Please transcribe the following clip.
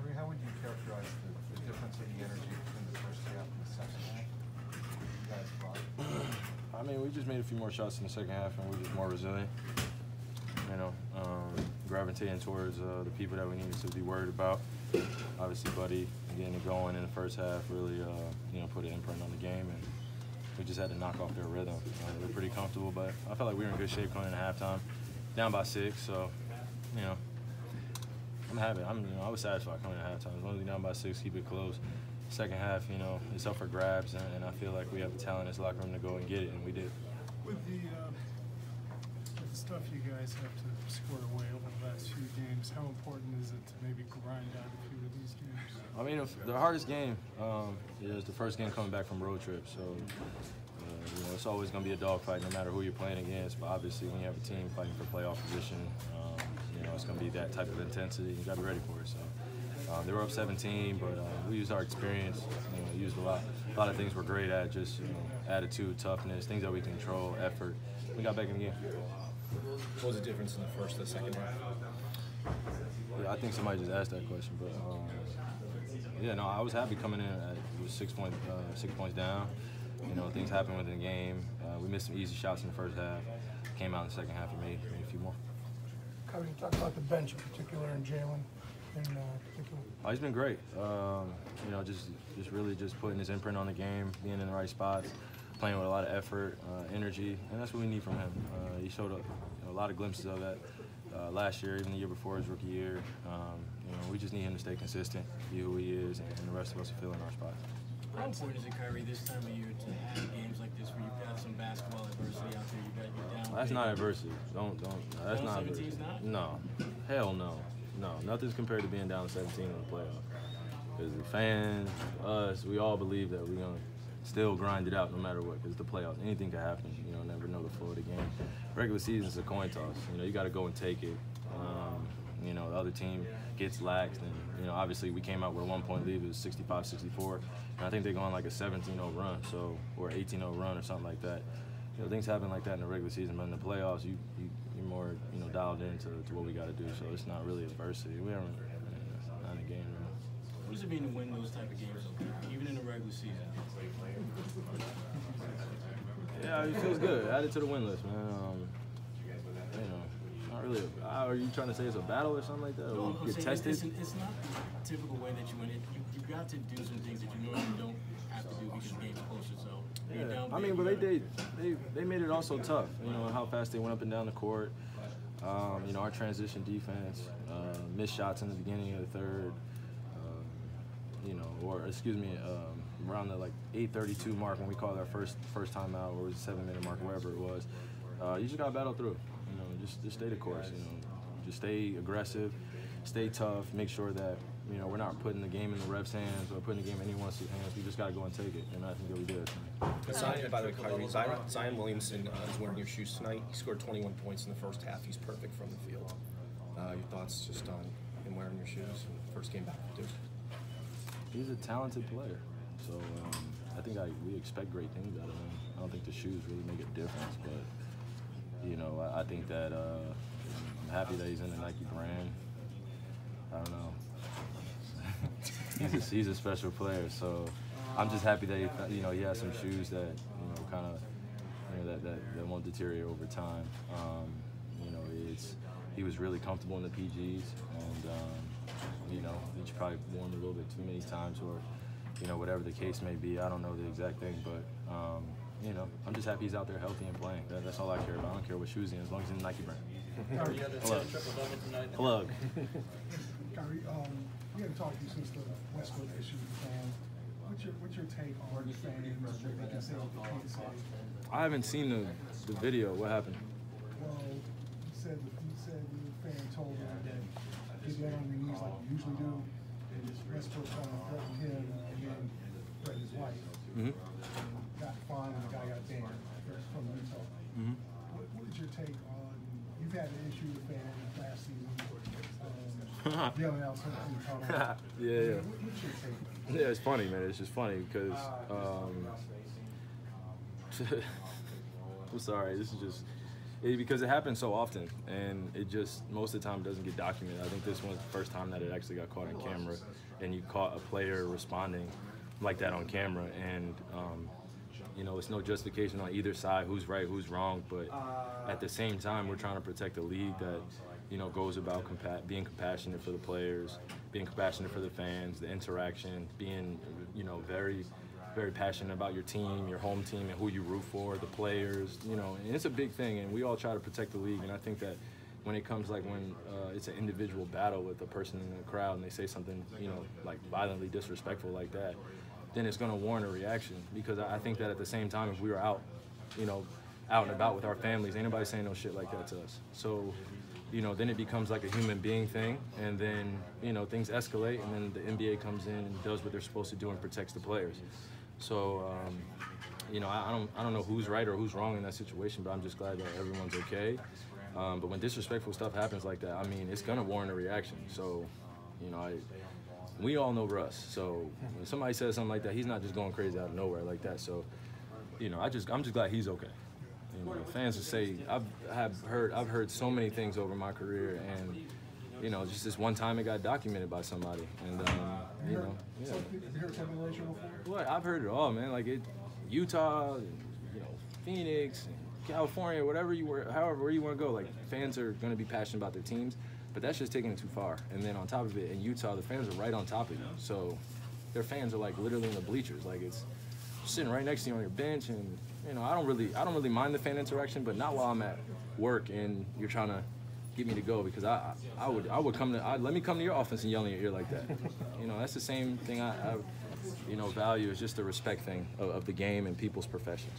Kyrie, how would you characterize the difference in the energy between the first half and the second half? You guys thought? I mean, we just made a few more shots in the second half, and we're just more resilient. You know, gravitating towards the people that we needed to be worried about. Obviously, Buddy getting it going in the first half really, you know, put an imprint on the game, and we just had to knock off their rhythm. They were pretty comfortable, but I felt like we were in good shape going into halftime, down by 6. So, you know, I'm happy. I was satisfied coming into halftime. As long as we're down by 6, keep it close. Second half, you know, it's up for grabs, and I feel like we have the talent in this locker room to go and get it, and we did. With the stuff you guys have to score away over the last few games, how important is it to maybe grind out a few of these games? I mean, the hardest game is the first game coming back from road trip. So, you know, it's always going to be a dogfight no matter who you're playing against. But obviously, when you have a team fighting for playoff position, you know, it's going to be that type of intensity. You got to be ready for it. So, they were up 17, but we used our experience. You know, used a lot of things we're great at, just, you know, attitude, toughness, things that we control, effort. We got back in the game. What was the difference in the first and the second half? Yeah, I think somebody just asked that question, but yeah, no, I was happy coming in at 6 points down. You know, things happened within the game. We missed some easy shots in the first half. Came out in the second half and made a few more. Kyrie, talk about the bench in particular and Jalen in particular. Oh, he's been great. You know, just really just putting his imprint on the game, being in the right spots, playing with a lot of effort, energy, and that's what we need from him. He showed a lot of glimpses of that last year, even the year before his rookie year. You know, we just need him to stay consistent, be who he is, and the rest of us will fill in our spots. How important is it, Kyrie, this time of year to have games like this where you've got some basketball adversity out there? You're down. That's not adversity. Don't. That's not adversity. No, hell no. No, nothing's compared to being down 17 in the playoff. Because the fans, us, we all believe that we're gonna still grind it out no matter what. Because the playoffs, anything can happen. You know, never know the flow of the game. Regular season's a coin toss. You know, you got to go and take it. You know, the other team gets laxed, and you know, obviously we came out with a 1-point lead. It was 65-64, and I think they're going like a 17-0 run, so or 18-0 run or something like that. You know, things happen like that in the regular season, but in the playoffs, you're more, you know, dialed into what we got to do. So it's not really adversity. We haven't not in a game. Really. What does it mean to win those type of games, even in the regular season? Yeah, it feels good. Add it to the win list, man. You know. Not really. Are you trying to say it's a battle or something like that? No, or get tested? It's not the typical way that you win it. You've got to do some things that you normally don't have to do because the game's closer. So yeah, I mean, but they made it also tough. You know how fast they went up and down the court. You know, our transition defense, missed shots in the beginning of the third. You know, or excuse me, around the like 8:32 mark when we called our first time out, or it was a 7-minute mark, wherever it was. You just got to battle through. You know, just stay the course. You know, just stay aggressive, stay tough. Make sure that, you know, we're not putting the game in the refs' hands or putting the game in anyone's hands. We just got to go and take it, and I think that we did. By the way, Kyrie, Zion Williamson is wearing your shoes tonight. He scored 21 points in the first half. He's perfect from the field. Your thoughts just on him wearing your shoes? First game back with Duke. He's a talented player, so I think we expect great things out of him. I don't think the shoes really make a difference, but you know, I think that I'm happy that he's in the Nike brand. I don't know. He's a special player, so I'm just happy that he has some shoes that kind of that won't deteriorate over time. You know, he was really comfortable in the PGs, and you know, he's probably worn a little bit too many times, or you know, whatever the case may be. I don't know the exact thing, but you know, I'm just happy he's out there healthy and playing. That's all I care about. I don't care what shoes he's in, as long as he's in the Nike brand. Kyrie, you had the triple-double tonight. Plug. Kyrie, we haven't talked to you since the Westwood issue. What's your take on the fans and what they can say, what they can't say? I haven't seen the video. What happened? Well, he said the fan told him that he'd get on your knees like you usually do, and Westwood threatened him and then threatened his wife. Mm-hmm. Got fined and the guy got banned from Utah. Mm-hmm. What is your take on? You've had an issue with fans last season. Yelling out something. Yeah. What's your take? Yeah, it's funny, man. It's just funny because I'm sorry. This is just because it happens so often, and it just most of the time doesn't get documented. I think this one's the first time that it actually got caught on camera, and you caught a player responding like that on camera. And you know, it's no justification on either side, who's right, who's wrong. But at the same time, we're trying to protect a league that, you know, goes about being compassionate for the players, being compassionate for the fans, the interaction, being, you know, very, very passionate about your team, your home team, and who you root for, the players, you know, and it's a big thing, and we all try to protect the league. And I think that when it comes when it's an individual battle with a person in the crowd and they say something, you know, like violently disrespectful like that, then it's going to warrant a reaction. Because I think that at the same time, if we were out, you know, out and about with our families, ain't nobody saying no shit like that to us. So, you know, then it becomes like a human being thing, and then, you know, things escalate, and then the NBA comes in and does what they're supposed to do and protects the players. So, you know, I don't know who's right or who's wrong in that situation, but I'm just glad that everyone's okay. But when disrespectful stuff happens like that, I mean, it's gonna warrant a reaction. So, you know, we all know Russ. So when somebody says something like that, he's not just going crazy out of nowhere like that. So, you know, I'm just glad he's okay. You know, fans will say I've heard so many things over my career, and you know, just this one time it got documented by somebody, and you know, yeah. You heard something like that before? Well, I've heard it all, man. Like Utah, and, you know, Phoenix, and California, whatever however you want to go. Like, fans are going to be passionate about their teams, but that's just taking it too far. And then on top of it, in Utah, the fans are right on top of you, so their fans are like literally in the bleachers. Like, it's sitting right next to you on your bench, and you know, I don't really mind the fan interaction, but not while I'm at work and you're trying to get me to go, because I would come to let me come to your office and yell in your ear like that. You know, that's the same thing I you know, value, is just the respect thing of the game and people's professions.